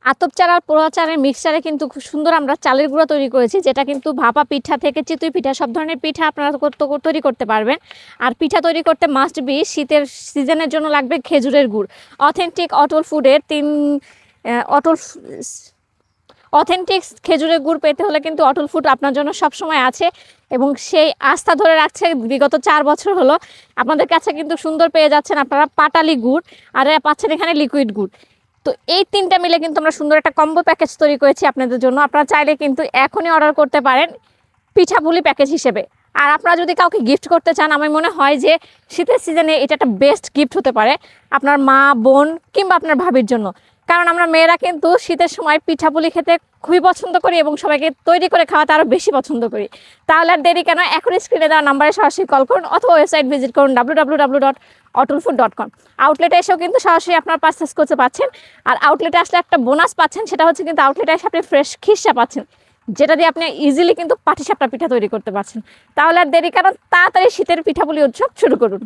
আতপ চাল আর পোড়া চালের মিক্সচারে কিন্তু খুব সুন্দর আমরা চালের গুঁড়া তৈরি করেছি, যেটা কিন্তু ভাপা পিঠা থেকে চিতই পিঠা সব ধরনের পিঠা আপনারা তৈরি করতে পারবেন। আর পিঠা তৈরি করতে মাস্ট বি শীতের সিজনের জন্য লাগবে খেজুরের গুড়। অথেন্টিক অটল ফুডের অথেন্টিক খেজুরের গুড় পেতে হলে কিন্তু অটল ফুড আপনার জন্য সবসময় আছে, এবং সেই আস্থা ধরে রাখছে বিগত 4 বছর হলো। আপনাদের কাছে কিন্তু সুন্দর পেয়ে যাচ্ছেন আপনারা পাটালি গুড়, আর পাচ্ছেন এখানে লিকুইড গুড়। তো এই 3টা মিলে কিন্তু আমরা সুন্দর একটা কম্বো প্যাকেজ তৈরি করেছি আপনাদের জন্য। আপনারা চাইলে কিন্তু এখনই অর্ডার করতে পারেন পিঠাপুলি প্যাকেজ হিসেবে। আর আপনারা যদি কাউকে গিফট করতে চান, আমার মনে হয় যে শীতের সিজনে এটা একটা বেস্ট গিফট হতে পারে আপনার মা, বোন কিংবা আপনার ভাবির জন্য। কারণ আমরা মেয়েরা কিন্তু শীতের সময় পিঠাপুলি খেতে খুবই পছন্দ করি এবং সবাইকে তৈরি করে খাওয়াতে আরও বেশি পছন্দ করি। তাহলে আর দেরি কেন, এখনই স্ক্রিনে দেওয়া নাম্বারে সরাসরি কল করুন অথবা ওয়েবসাইট ভিজিট করুন www.otolfood.com। আউটলেটে এসেও কিন্তু সরাসরি আপনার পারচেস করতে পারছেন। আর আউটলেটে আসলে একটা বোনাস পাচ্ছেন, সেটা হচ্ছে কিন্তু আউটলেটে এসে আপনি ফ্রেশ খিরসা পাচ্ছেন, যেটা দিয়ে আপনি ইজিলি কিন্তু পাটিসাপটা পিঠা তৈরি করতে পারছেন। তাহলে আর দেরি কেন, তাড়াতাড়ি শীতের পিঠাপুলি উৎসব শুরু করুন।